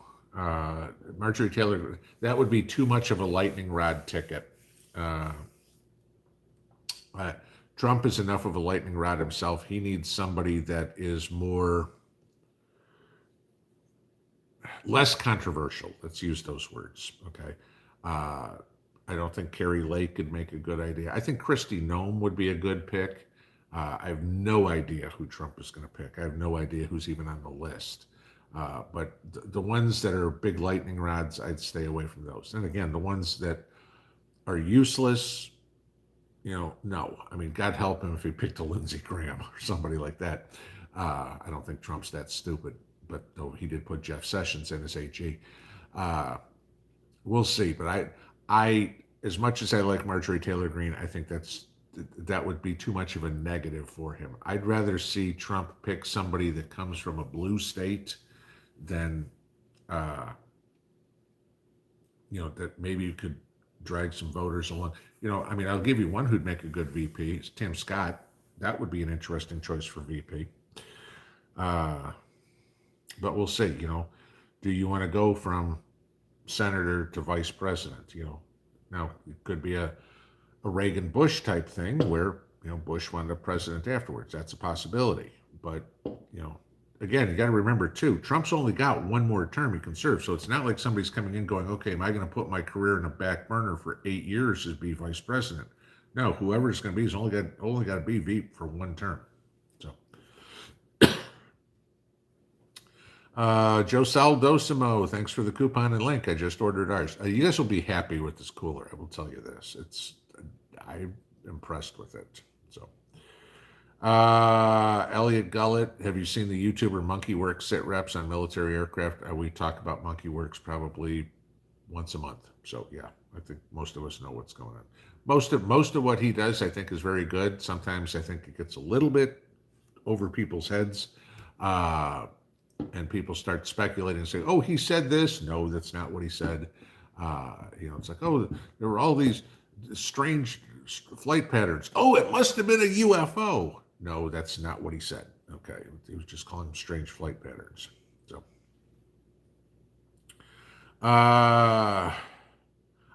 Marjorie Taylor, that would be too much of a lightning rod ticket. Trump is enough of a lightning rod himself. He needs somebody that is less controversial. Let's use those words. Okay. I don't think Carrie Lake could make a good idea. I think Kristi Noem would be a good pick. I have no idea who Trump is going to pick. I have no idea who's even on the list. But the ones that are big lightning rods, I'd stay away from those. And again, the ones that are useless, no. I mean, God help him if he picked a Lindsey Graham or somebody like that. I don't think Trump's that stupid, but though he did put Jeff Sessions in as AG. We'll see. But I, as much as I like Marjorie Taylor Greene, I think that would be too much of a negative for him. I'd rather see Trump pick somebody that comes from a blue state than, that maybe you could drag some voters along. I mean, I'll give you one who'd make a good VP. It's Tim Scott. That would be an interesting choice for VP. But we'll see. Do you want to go from senator to vice president? Now it could be a Reagan Bush type thing where Bush wound up president afterwards. That's a possibility. But again, you got to remember too, Trump's only got one more term he can serve. So it's not like somebody's coming in going, okay, am I going to put my career in a back burner for 8 years to be vice president? No, whoever it's going to be is only got to be VP for one term. So Joe Saldosimo, thanks for the coupon and link. I just ordered ours. You guys will be happy with this cooler. I will tell you this. I'm impressed with it. So, Elliot Gullett, have you seen the YouTuber Monkey Works sit reps on military aircraft? We talk about Monkey Works probably once a month. So yeah, I think most of us know what's going on. Most of what he does, I think, is very good. Sometimes I think it gets a little bit over people's heads. And people start speculating and saying, "Oh, he said this." No, that's not what he said. It's like, "Oh, there were all these strange flight patterns. Oh, it must have been a UFO." No, that's not what he said. Okay, he was just calling them strange flight patterns. So,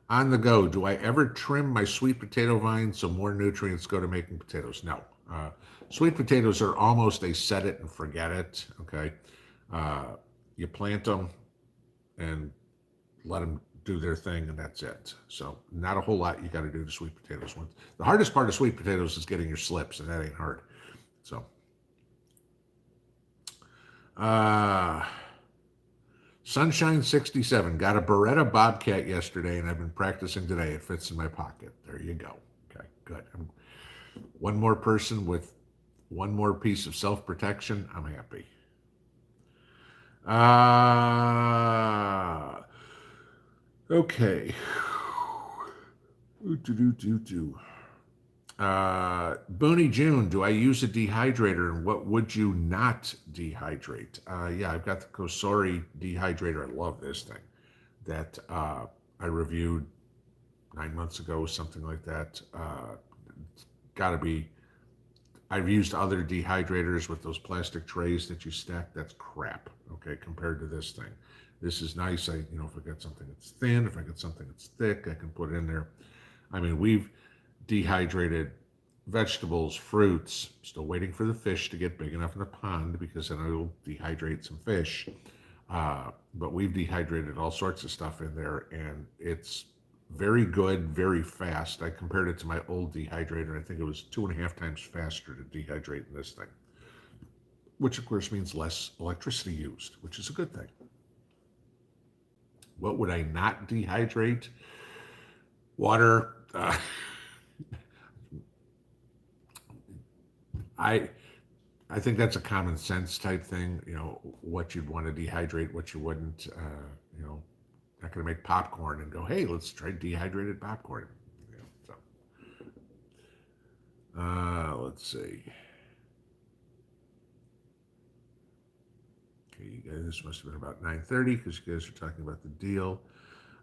on the go, do I ever trim my sweet potato vines so more nutrients go to making potatoes? No. Sweet potatoes are almost a set it and forget it. Okay. You plant them and let them do their thing, and that's it. So not a whole lot you got to do to sweet potatoes. The hardest part of sweet potatoes is getting your slips, and that ain't hard. So, Sunshine 67 got a Beretta Bobcat yesterday, and I've been practicing today. It fits in my pocket. There you go. Okay, good. One more person with one more piece of self-protection. I'm happy. Okay. Booney June, do I use a dehydrator, and what would you not dehydrate? Yeah, I've got the Kosori dehydrator. I love this thing that I reviewed 9 months ago, something like that. It's got to be. I've used other dehydrators with those plastic trays that you stack. That's crap, okay, compared to this thing. This is nice. If I got something that's thin, if I got something that's thick, I can put it in there. I mean, we've dehydrated vegetables, fruits. Still waiting for the fish to get big enough in the pond because then it'll dehydrate some fish. But we've dehydrated all sorts of stuff in there, and it's very good, very fast. I compared it to my old dehydrator. I think it was 2.5 times faster to dehydrate in this thing, which of course means less electricity used, which is a good thing. What would I not dehydrate? Water. I think that's a common sense type thing. What you'd want to dehydrate, what you wouldn't. Not going to make popcorn and go, hey, let's try dehydrated popcorn. Let's see. Okay, you guys, this must have been about 9:30 because you guys are talking about the deal.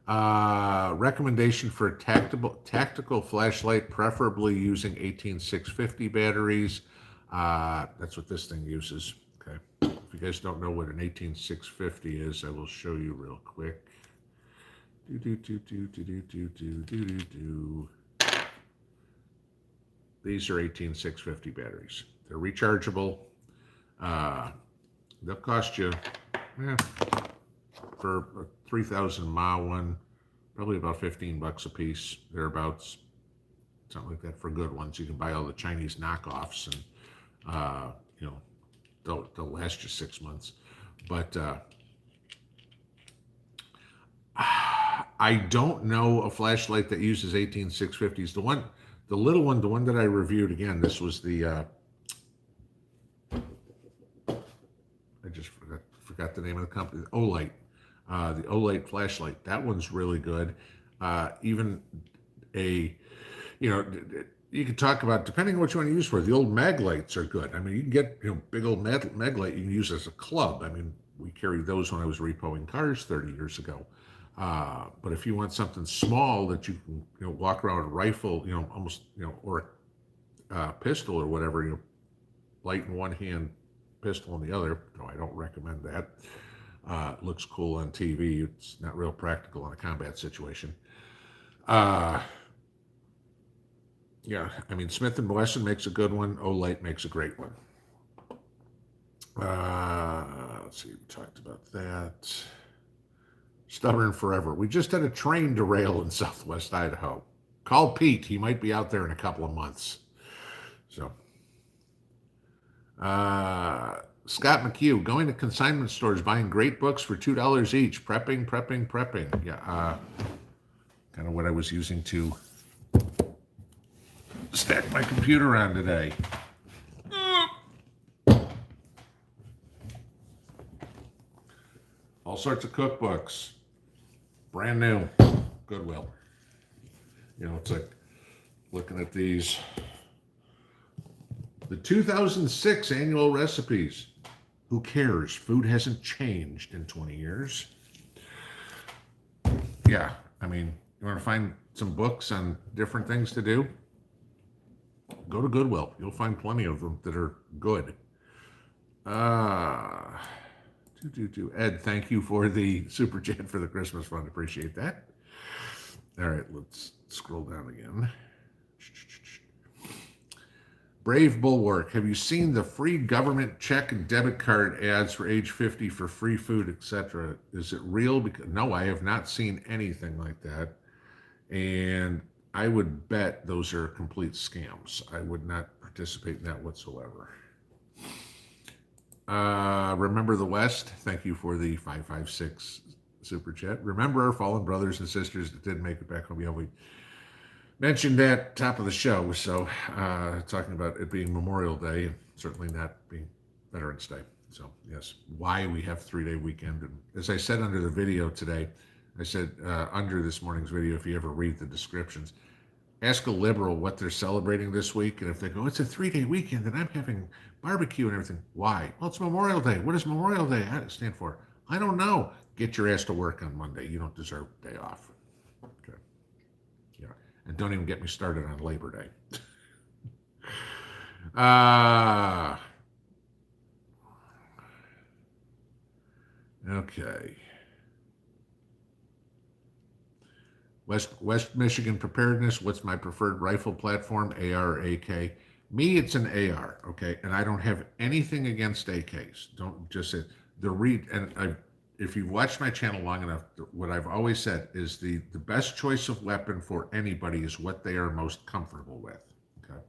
Recommendation for a tactical flashlight, preferably using 18650 batteries. That's what this thing uses. Okay. If you guys don't know what an 18650 is, I will show you real quick. These are 18650 batteries. They're rechargeable. They'll cost you for a 3,000 mile one, probably about $15 a piece, thereabouts, something like that for good ones. You can buy all the Chinese knockoffs, and they'll last you 6 months. But I don't know a flashlight that uses 18650s. The little one, the one that I reviewed, again, this was the, I just forgot the name of the company, Olight. The Olight flashlight. That one's really good. Even you can talk about, depending on what you want to use for, the old mag lights are good. I mean, you can get, big old mag light you can use as a club. I mean, we carried those when I was repoing cars 30 years ago. But if you want something small that you can, walk around with a rifle, almost, or a pistol or whatever, light in one hand, pistol in the other. No, I don't recommend that. Looks cool on TV. It's not real practical in a combat situation. Yeah, I mean, Smith & Wesson makes a good one. Olight makes a great one. Let's see, we talked about that. Stubborn Forever. We just had a train derail in Southwest Idaho. Call Pete. He might be out there in a couple of months. So, Scott McHugh, going to consignment stores, buying great books for $2 each. Prepping. Yeah, kind of what I was using to stack my computer on today. All sorts of cookbooks, brand new, Goodwill. You know, it's like looking at these. The 2006 annual recipes. Who cares? Food hasn't changed in 20 years. Yeah, I mean, you want to find some books on different things to do? Go to Goodwill. You'll find plenty of them that are good. Ed, thank you for the super chat for the Christmas fund. Appreciate that. All right, let's scroll down again. Brave Bulwark, have you seen the free government check and debit card ads for age 50 for free food, etc.? Is it real? Because no, I have not seen anything like that. And I would bet those are complete scams. I would not participate in that whatsoever. Remember the West, thank you for the 556 super chat. Remember our fallen brothers and sisters that didn't make it back home. Yeah, we mentioned that top of the show. So talking about it being Memorial Day, and certainly not being Veterans Day. So yes, why we have 3-day weekend. And as I said under the video today, I said under this morning's video, if you ever read the descriptions, ask a liberal what they're celebrating this week. And if they go, it's a 3-day weekend and I'm having barbecue and everything. Why? Well, it's Memorial Day. What does Memorial Day stand for? I don't know. Get your ass to work on Monday. You don't deserve a day off. Okay. Yeah. And don't even get me started on Labor Day. Okay. West Michigan Preparedness. What's my preferred rifle platform? AR, AK. Me, it's an AR. Okay, and I don't have anything against AKs. Don't just say if you've watched my channel long enough, what I've always said is the best choice of weapon for anybody is what they are most comfortable with. Okay,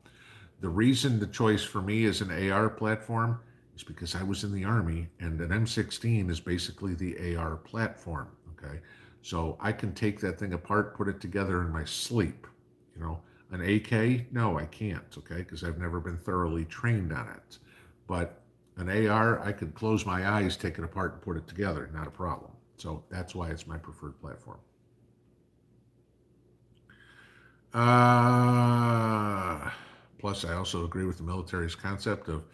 the reason the choice for me is an AR platform is because I was in the Army, and an M16 is basically the AR platform. Okay. So I can take that thing apart, put it together in my sleep. You know, an AK, no, I can't, okay, because I've never been thoroughly trained on it. But an AR, I could close my eyes, take it apart, and put it together, not a problem. So that's why it's my preferred platform. Plus, I also agree with the military's concept of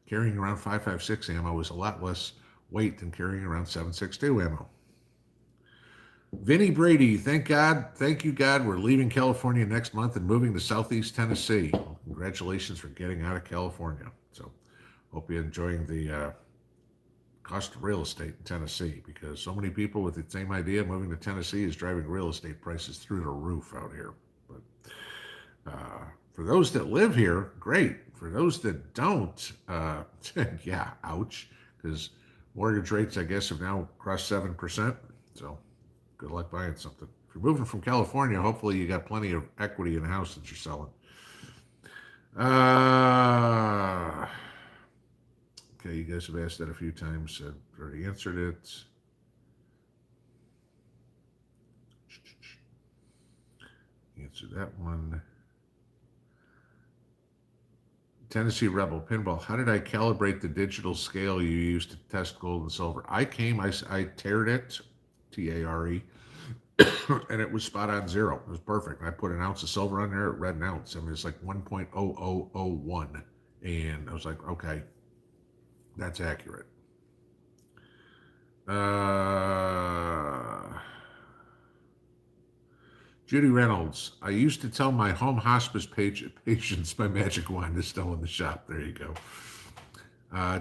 carrying around 5.56 ammo is a lot less weight than carrying around 7.62 ammo. Vinny Brady, thank you, God, we're leaving California next month and moving to Southeast Tennessee. Well, congratulations for getting out of California. So, hope you're enjoying the cost of real estate in Tennessee, because so many people with the same idea moving to Tennessee is driving real estate prices through the roof out here. But for those that live here, great. For those that don't, yeah, ouch, because mortgage rates, I guess, have now crossed 7%. So, good luck buying something. If you're moving from California, hopefully you got plenty of equity in the house that you're selling. Okay, you guys have asked that a few times. I've already answered it. Answer that one. Tennessee Rebel Pinball. How did I calibrate the digital scale you used to test gold and silver? I tared it, T-A-R-E. And it was spot on 0. It was perfect. I put an ounce of silver on there. It read an ounce. I mean, it's like 1.0001. And I was like, okay, that's accurate. Judy Reynolds. I used to tell my home hospice patients my magic wand is still in the shop. There you go.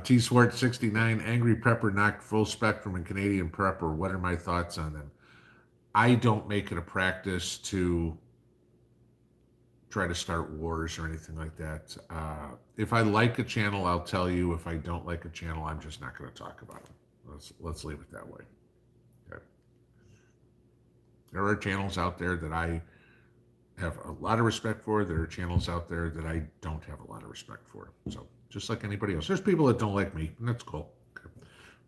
T. Swart 69. Angry Prepper knocked full spectrum and Canadian Prepper. What are my thoughts on them? I don't make it a practice to try to start wars or anything like that. If I like a channel, I'll tell you. If I don't like a channel, I'm just not going to talk about it. Let's leave it that way. Okay. There are channels out there that I have a lot of respect for. There are channels out there that I don't have a lot of respect for. So just like anybody else, there's people that don't like me, and that's cool. Okay.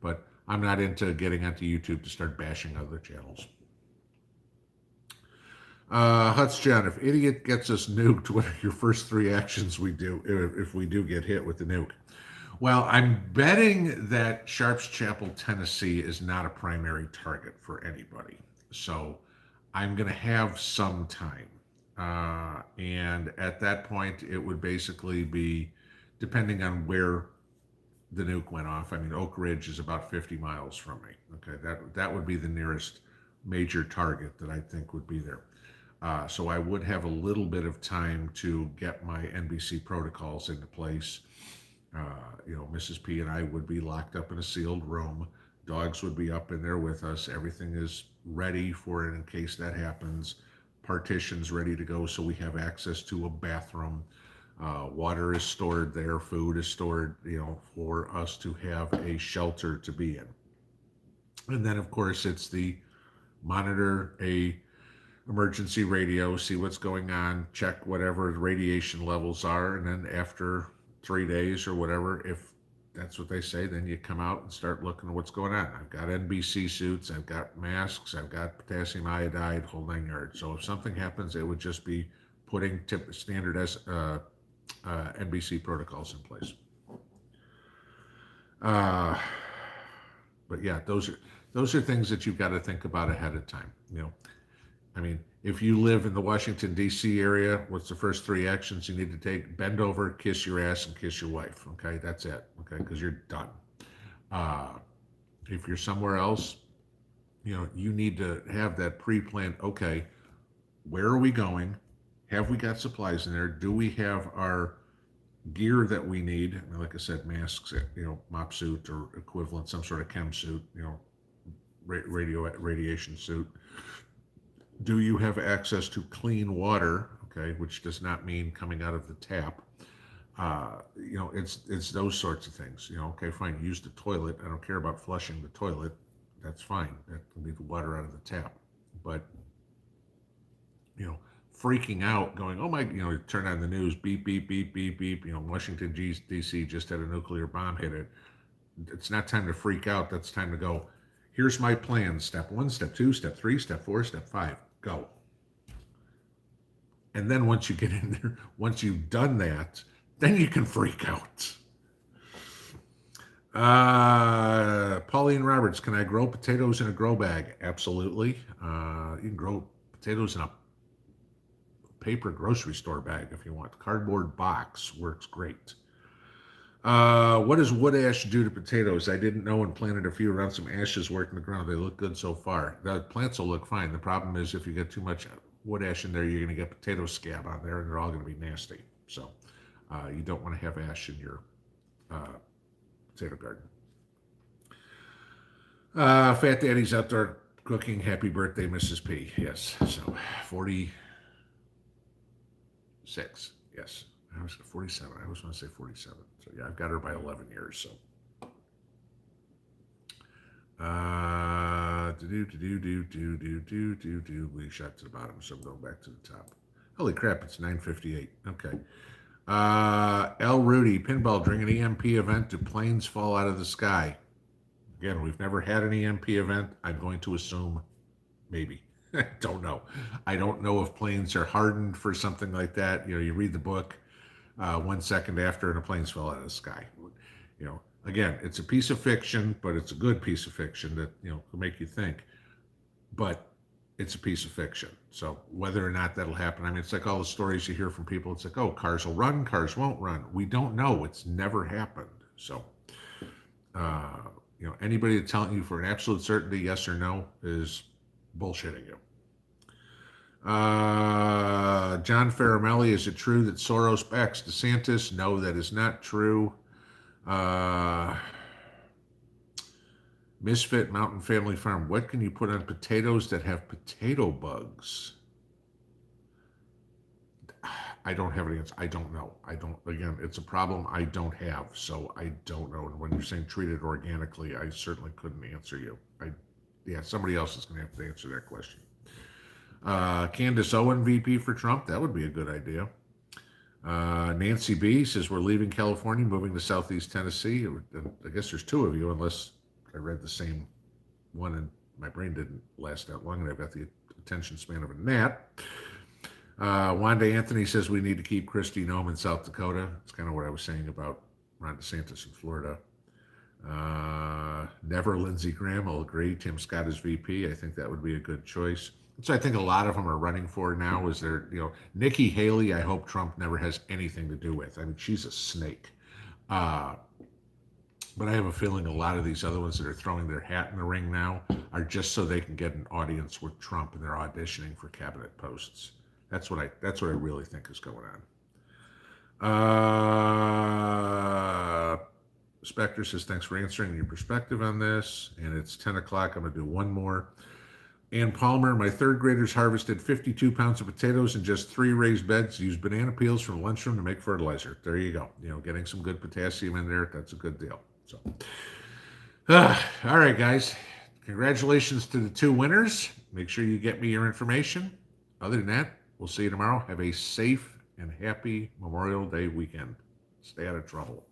But I'm not into getting onto YouTube to start bashing other channels. Huts John, if idiot gets us nuked, what are your first three actions we do if we do get hit with the nuke? Well, I'm betting that Sharps Chapel, Tennessee is not a primary target for anybody. So I'm going to have some time. And at that point, it would basically be depending on where the nuke went off. I mean, Oak Ridge is about 50 miles from me. Okay, that would be the nearest major target that I think would be there. So I would have a little bit of time to get my NBC protocols into place. Mrs. P and I would be locked up in a sealed room. Dogs would be up in there with us. Everything is ready for it in case that happens. Partitions ready to go so we have access to a bathroom. Water is stored there. Food is stored, for us to have a shelter to be in. And then, of course, it's the monitor a emergency radio, see what's going on, check whatever radiation levels are, and then after 3 days or whatever, if that's what they say, then you come out and start looking at what's going on. I've got NBC suits, I've got masks, I've got potassium iodide, whole 9 yards. So if something happens, it would just be putting standard NBC protocols in place. But yeah, those are things that you've got to think about ahead of time. I mean, if you live in the Washington, D.C. area, what's the first three actions you need to take? Bend over, kiss your ass, and kiss your wife. Okay, that's it. Okay, because you're done. If you're somewhere else, you need to have that pre-planned. Okay, where are we going? Have we got supplies in there? Do we have our gear that we need? I mean, like I said, masks, mop suit or equivalent, some sort of chem suit, radiation suit. Do you have access to clean water? Okay, which does not mean coming out of the tap. It's those sorts of things. Okay, fine, use the toilet. I don't care about flushing the toilet. That's fine. That can be the water out of the tap. But freaking out, going, oh my, turn on the news, beep, beep, beep, beep, beep. Washington, D.C. just had a nuclear bomb hit it. It's not time to freak out. That's time to go. Here's my plan. Step 1, step 2, step 3, step 4, step 5. Go. And then once you get in there, once you've done that, then you can freak out. Pauline Roberts, can I grow potatoes in a grow bag? Absolutely. You can grow potatoes in a paper grocery store bag if you want. Cardboard box works great. What does wood ash do to potatoes? I didn't know and planted a few around some ashes work in the ground. They look good so far. The plants will look fine. The problem is if you get too much wood ash in there, you're going to get potato scab on there and they're all going to be nasty. So you don't want to have ash in your potato garden. Fat Daddy's outdoor cooking. Happy birthday, Mrs. P. Yes. So 46. Yes. I was 47. I always want to say 47. So yeah, I've got her by 11 years. So. We shot to the bottom, so I'm going back to the top. Holy crap! It's 9:58. Okay. L. Rudy, pinball during an EMP event, do planes fall out of the sky? Again, we've never had an EMP event. I'm going to assume maybe. I don't know. I don't know if planes are hardened for something like that. You read the book. 1 second after and a plane's fell out of the sky. Again, it's a piece of fiction, but it's a good piece of fiction that, will make you think. But it's a piece of fiction. So whether or not that'll happen, I mean, it's like all the stories you hear from people. It's like, oh, cars will run, cars won't run. We don't know. It's never happened. So, anybody that's telling you for an absolute certainty, yes or no, is bullshitting you. John Faramelli, is it true that Soros backs DeSantis? No, that is not true. Misfit Mountain Family Farm, what can you put on potatoes that have potato bugs? I don't have an answer. I don't know. Again, it's a problem I don't have, so I don't know. And when you're saying treat it organically, I certainly couldn't answer you. Somebody else is going to have to answer that question. Candace Owen, VP for Trump. That would be a good idea. Nancy B says we're leaving California, moving to Southeast Tennessee. I guess there's two of you, unless I read the same one and my brain didn't last that long, and I've got the attention span of a gnat. Wanda Anthony says we need to keep Kristi Noem in South Dakota. It's kind of what I was saying about Ron DeSantis in Florida. Never Lindsey Graham. I'll agree. Tim Scott is VP. I think that would be a good choice. So I think a lot of them are running for now. Is there, Nikki Haley? I hope Trump never has anything to do with. I mean, she's a snake. But I have a feeling a lot of these other ones that are throwing their hat in the ring now are just so they can get an audience with Trump, and they're auditioning for cabinet posts. That's what I really think is going on. Spectre says, thanks for answering your perspective on this. And it's 10 o'clock. I'm going to do one more. Ann Palmer, my third graders harvested 52 pounds of potatoes in just 3 raised beds. Used banana peels from the lunchroom to make fertilizer. There you go. Getting some good potassium in there. That's a good deal. So, all right, guys. Congratulations to the 2 winners. Make sure you get me your information. Other than that, we'll see you tomorrow. Have a safe and happy Memorial Day weekend. Stay out of trouble.